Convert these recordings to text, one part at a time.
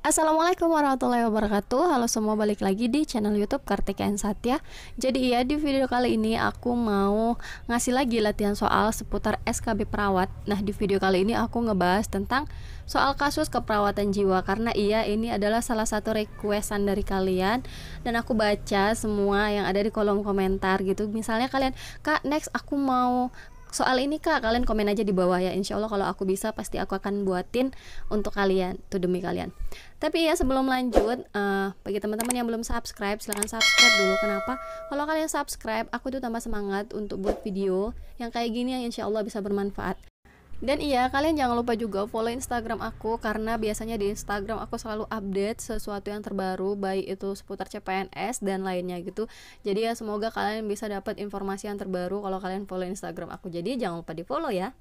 Assalamualaikum warahmatullahi wabarakatuh. Halo semua, balik lagi di channel YouTube Kartika and Satya. Jadi ya, di video kali ini aku mau ngasih lagi latihan soal seputar SKB perawat. Nah, di video kali ini aku ngebahas tentang soal kasus keperawatan jiwa, karena ini adalah salah satu requestan dari kalian dan aku baca semua yang ada di kolom komentar gitu. Misalnya kalian, "Kak, next aku mau soal ini Kak," kalian komen aja di bawah ya. Insya Allah kalau aku bisa pasti aku akan buatin untuk kalian, tuh demi kalian. Tapi ya, sebelum lanjut, bagi teman-teman yang belum subscribe, silahkan subscribe dulu. Kenapa? Kalau kalian subscribe, aku tuh tambah semangat untuk buat video yang kayak gini yang insya Allah bisa bermanfaat. Dan kalian jangan lupa juga follow Instagram aku, karena biasanya di Instagram aku selalu update sesuatu yang terbaru, baik itu seputar CPNS dan lainnya gitu. Jadi ya, semoga kalian bisa dapat informasi yang terbaru kalau kalian follow Instagram aku. Jadi jangan lupa di follow ya.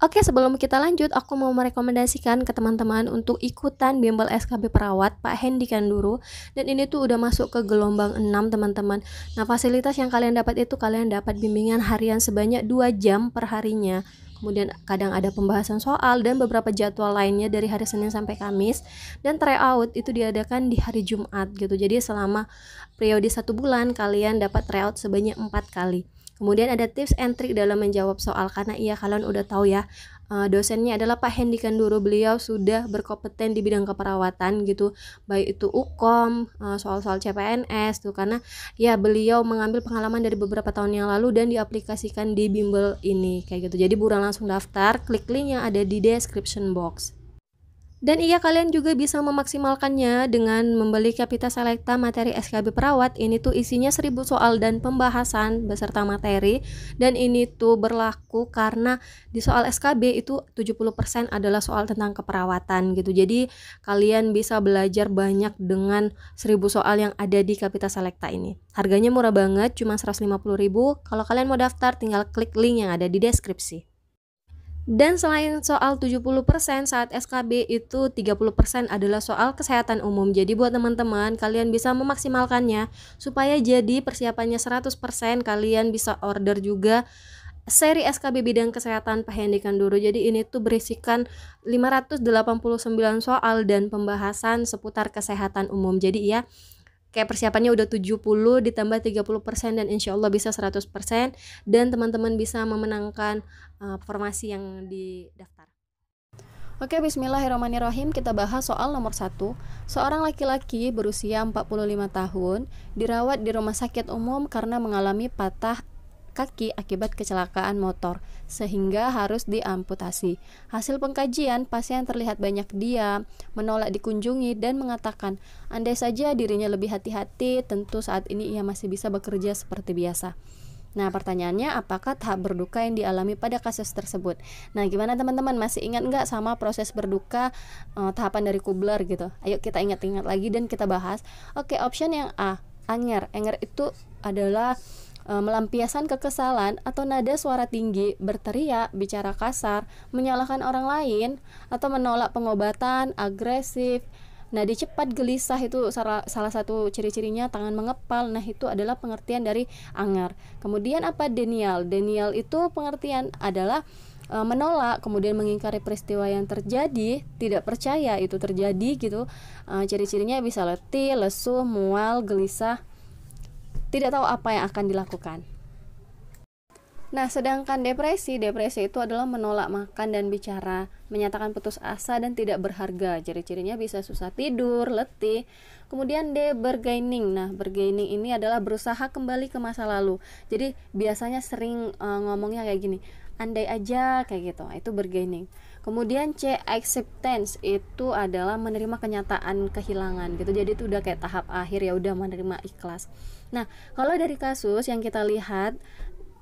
Oke, sebelum kita lanjut, aku mau merekomendasikan ke teman-teman untuk ikutan bimbel SKB perawat Pak Hendy Kanduru. Dan ini tuh udah masuk ke gelombang 6 teman-teman. Nah, fasilitas yang kalian dapat itu, kalian dapat bimbingan harian sebanyak 2 jam per harinya. Kemudian kadang ada pembahasan soal dan beberapa jadwal lainnya dari hari Senin sampai Kamis. Dan tryout itu diadakan di hari Jumat gitu. Jadi selama periode 1 bulan kalian dapat tryout sebanyak 4 kali. Kemudian ada tips and trick dalam menjawab soal, karena kalian udah tahu ya, dosennya adalah Pak Hendy Kanduru. Beliau sudah berkompeten di bidang keperawatan gitu, baik itu UKOM, soal-soal CPNS tuh, karena ya beliau mengambil pengalaman dari beberapa tahun yang lalu dan diaplikasikan di bimbel ini kayak gitu. Jadi buruan langsung daftar, klik link yang ada di description box. Dan kalian juga bisa memaksimalkannya dengan membeli Kapita Selecta materi SKB perawat. Ini tuh isinya 1000 soal dan pembahasan beserta materi. Dan ini tuh berlaku karena di soal SKB itu 70% adalah soal tentang keperawatan gitu. Jadi kalian bisa belajar banyak dengan 1000 soal yang ada di Kapita Selecta ini. Harganya murah banget, cuma 150.000. Kalau kalian mau daftar, tinggal klik link yang ada di deskripsi. Dan selain soal 70%, saat SKB itu 30% adalah soal kesehatan umum. Jadi buat teman-teman, kalian bisa memaksimalkannya supaya jadi persiapannya 100%. Kalian bisa order juga seri SKB bidang kesehatan Pak Hendy Kanduru. Jadi ini tuh berisikan 589 soal dan pembahasan seputar kesehatan umum. Jadi kayak persiapannya udah 70 ditambah 30% dan insya Allah bisa 100%, dan teman-teman bisa memenangkan formasi yang didaftar. Oke, bismillahirrahmanirrahim. Kita bahas soal nomor 1. Seorang laki-laki berusia 45 tahun dirawat di rumah sakit umum karena mengalami patah kaki akibat kecelakaan motor sehingga harus diamputasi. Hasil pengkajian, pasien terlihat banyak diam, menolak dikunjungi, dan mengatakan andai saja dirinya lebih hati-hati, tentu saat ini ia masih bisa bekerja seperti biasa. Nah, pertanyaannya, apakah tahap berduka yang dialami pada kasus tersebut? Nah, gimana teman-teman, masih ingat nggak sama proses berduka tahapan dari Kubler gitu? Ayo kita ingat-ingat lagi dan kita bahas. Oke, option yang A, anger. Anger itu adalah melampiaskan kekesalan atau nada suara tinggi, berteriak, bicara kasar, menyalahkan orang lain, atau menolak pengobatan, agresif. Nada cepat, gelisah, itu salah satu ciri-cirinya tangan mengepal. Nah, itu adalah pengertian dari anger. Kemudian apa denial? Denial itu pengertian adalah menolak, kemudian mengingkari peristiwa yang terjadi, tidak percaya itu terjadi gitu. Ciri-cirinya bisa letih, lesu, mual, gelisah, tidak tahu apa yang akan dilakukan. Nah, sedangkan depresi itu adalah menolak makan dan bicara, menyatakan putus asa dan tidak berharga. Ciri-cirinya bisa susah tidur, letih. Kemudian D, bargaining. Nah, bargaining ini adalah berusaha kembali ke masa lalu. Jadi biasanya sering ngomongnya kayak gini, andai aja kayak gitu. Itu bargaining. Kemudian C, acceptance, itu adalah menerima kenyataan kehilangan gitu. Jadi itu udah kayak tahap akhir, ya udah menerima, ikhlas. Nah, kalau dari kasus yang kita lihat,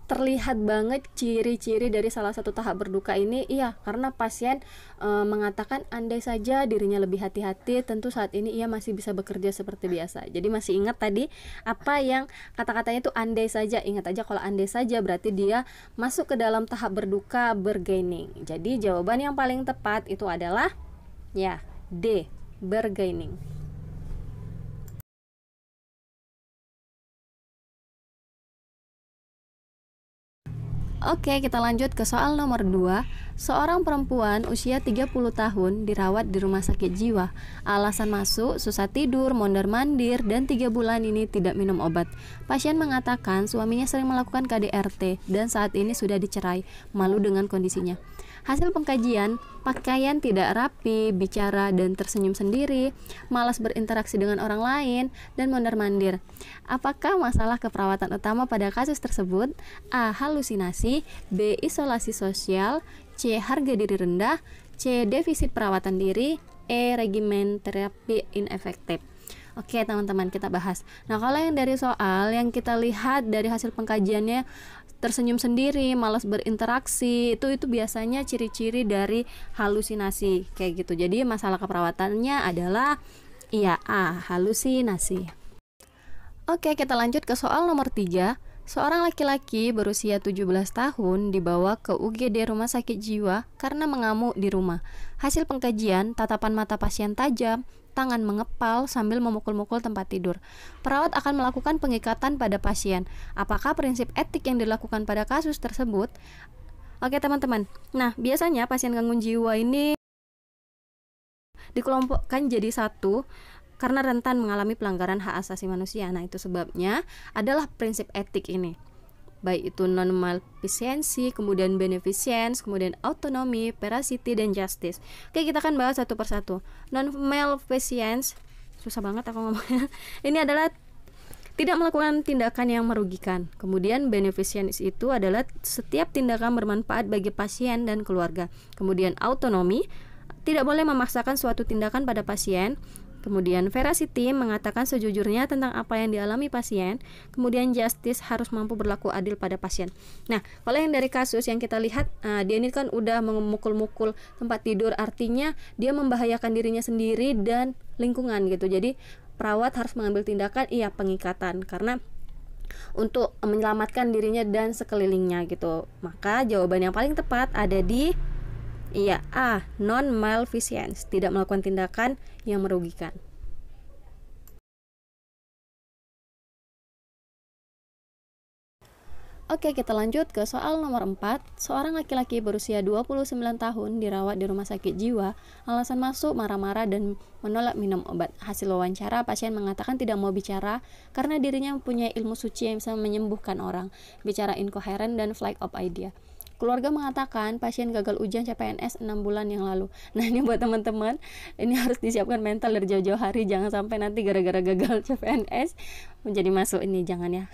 terlihat banget ciri-ciri dari salah satu tahap berduka ini, karena pasien mengatakan andai saja dirinya lebih hati-hati, tentu saat ini ia masih bisa bekerja seperti biasa. Jadi masih ingat tadi apa yang kata-katanya itu andai saja. Ingat aja kalau andai saja berarti dia masuk ke dalam tahap berduka, bargaining. Jadi jawaban yang paling tepat itu adalah D, bargaining. Oke, kita lanjut ke soal nomor 2. Seorang perempuan usia 30 tahun dirawat di rumah sakit jiwa. Alasan masuk, susah tidur, mondar-mandir, dan 3 bulan ini tidak minum obat. Pasien mengatakan suaminya sering melakukan KDRT dan saat ini sudah dicerai, malu dengan kondisinya. Hasil pengkajian, pakaian tidak rapi, bicara dan tersenyum sendiri, malas berinteraksi dengan orang lain, dan mondar-mandir. Apakah masalah keperawatan utama pada kasus tersebut? A. Halusinasi, B. Isolasi sosial, C. Harga diri rendah, C. Defisit perawatan diri, E. Regimen terapi inefektif. Oke teman-teman, kita bahas. Nah, kalau yang dari soal yang kita lihat dari hasil pengkajiannya, tersenyum sendiri, malas berinteraksi, itu biasanya ciri-ciri dari halusinasi kayak gitu. Jadi masalah keperawatannya adalah A. Halusinasi. Oke, kita lanjut ke soal nomor 3. Seorang laki-laki berusia 17 tahun dibawa ke UGD rumah sakit jiwa karena mengamuk di rumah. Hasil pengkajian, tatapan mata pasien tajam, tangan mengepal sambil memukul-mukul tempat tidur. Perawat akan melakukan pengikatan pada pasien. Apakah prinsip etik yang dilakukan pada kasus tersebut? Oke teman-teman, nah biasanya pasien gangguan jiwa ini dikelompokkan jadi satu karena rentan mengalami pelanggaran hak asasi manusia. Nah, itu sebabnya adalah prinsip etik ini. Baik itu non-malfeasance, kemudian beneficence, kemudian autonomy, veracity, dan justice. Oke, kita akan bahas satu persatu. Non-malfeasance, susah banget aku ngomongnya. Ini adalah tidak melakukan tindakan yang merugikan. Kemudian beneficence itu adalah setiap tindakan bermanfaat bagi pasien dan keluarga. Kemudian autonomy, tidak boleh memaksakan suatu tindakan pada pasien. Kemudian veracity mengatakan sejujurnya tentang apa yang dialami pasien. Kemudian justice harus mampu berlaku adil pada pasien. Nah, kalau yang dari kasus yang kita lihat, dia ini kan udah memukul-mukul tempat tidur, artinya dia membahayakan dirinya sendiri dan lingkungan gitu. Jadi perawat harus mengambil tindakan pengikatan karena untuk menyelamatkan dirinya dan sekelilingnya gitu. Maka jawaban yang paling tepat ada di A. Non-malfeasance, tidak melakukan tindakan yang merugikan. Oke, kita lanjut ke soal nomor 4. Seorang laki-laki berusia 29 tahun dirawat di rumah sakit jiwa. Alasan masuk marah-marah dan menolak minum obat. Hasil wawancara, pasien mengatakan tidak mau bicara karena dirinya mempunyai ilmu suci yang bisa menyembuhkan orang. Bicara inkoheren dan flight of idea. Keluarga mengatakan pasien gagal ujian CPNS 6 bulan yang lalu. Nah, ini buat teman-teman, ini harus disiapkan mental dari jauh-jauh hari. Jangan sampai nanti gara-gara gagal CPNS menjadi masuk ini, jangan ya.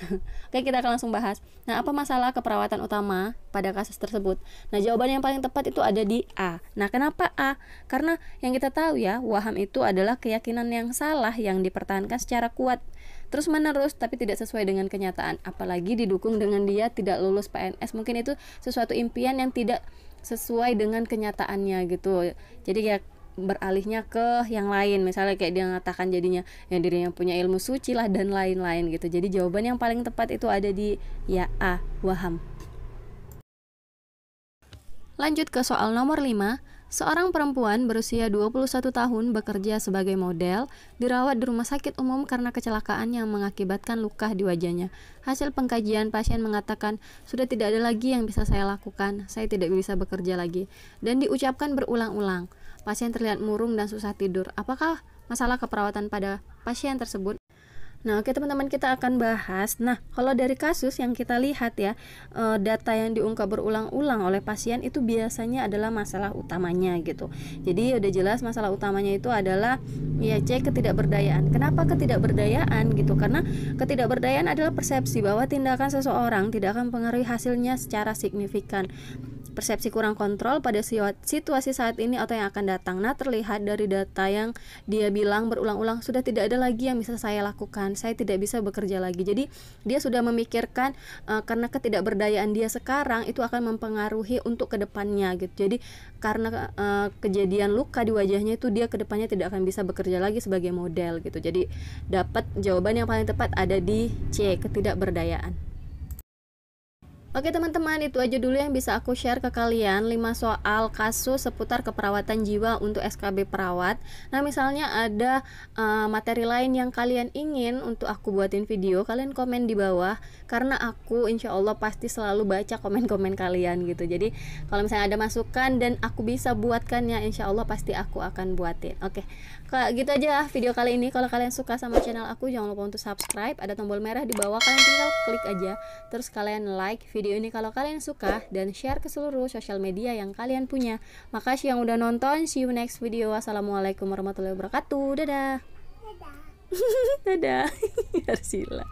Oke, kita akan langsung bahas. Nah, apa masalah keperawatan utama pada kasus tersebut? Nah, jawaban yang paling tepat itu ada di A. Nah, kenapa A? Karena yang kita tahu ya, waham itu adalah keyakinan yang salah yang dipertahankan secara kuat terus menerus tapi tidak sesuai dengan kenyataan, apalagi didukung dengan dia tidak lulus PNS. Mungkin itu sesuatu impian yang tidak sesuai dengan kenyataannya gitu. Jadi ya beralihnya ke yang lain, misalnya kayak dia mengatakan jadinya yang dirinya punya ilmu suci lah dan lain-lain gitu. Jadi jawaban yang paling tepat itu ada di A, waham. Lanjut ke soal nomor 5. Seorang perempuan berusia 21 tahun bekerja sebagai model, dirawat di rumah sakit umum karena kecelakaan yang mengakibatkan luka di wajahnya. Hasil pengkajian, pasien mengatakan, sudah tidak ada lagi yang bisa saya lakukan, saya tidak bisa bekerja lagi. Dan diucapkan berulang-ulang. Pasien terlihat murung dan susah tidur. Apakah masalah keperawatan pada pasien tersebut? Nah, oke teman-teman, kita akan bahas. Nah, kalau dari kasus yang kita lihat ya, data yang diungkap berulang-ulang oleh pasien itu biasanya adalah masalah utamanya gitu. Jadi udah jelas masalah utamanya itu adalah C, ketidakberdayaan. Kenapa ketidakberdayaan gitu? Karena ketidakberdayaan adalah persepsi bahwa tindakan seseorang tidak akan mempengaruhi hasilnya secara signifikan. Persepsi kurang kontrol pada situasi saat ini atau yang akan datang. Nah, terlihat dari data yang dia bilang berulang-ulang, sudah tidak ada lagi yang bisa saya lakukan, saya tidak bisa bekerja lagi. Jadi dia sudah memikirkan karena ketidakberdayaan dia sekarang itu akan mempengaruhi untuk kedepannya gitu. Jadi karena kejadian luka di wajahnya itu dia kedepannya tidak akan bisa bekerja lagi sebagai model gitu. Jadi dapat jawaban yang paling tepat ada di C, ketidakberdayaan. Oke teman-teman, itu aja dulu yang bisa aku share ke kalian 5 soal kasus seputar keperawatan jiwa untuk SKB perawat. Nah misalnya ada materi lain yang kalian ingin untuk aku buatin video, kalian komen di bawah, karena aku insya Allah pasti selalu baca komen-komen kalian gitu. Jadi kalau misalnya ada masukan dan aku bisa buatkannya, insya Allah pasti aku akan buatin. Oke, gitu aja video kali ini. Kalau kalian suka sama channel aku, jangan lupa untuk subscribe, ada tombol merah di bawah, kalian tinggal klik aja, terus kalian like video ini kalau kalian suka, dan share ke seluruh sosial media yang kalian punya. Makasih yang udah nonton, see you next video. Assalamualaikum warahmatullahi wabarakatuh. Dadah. Dadah. Dadah. Arsila.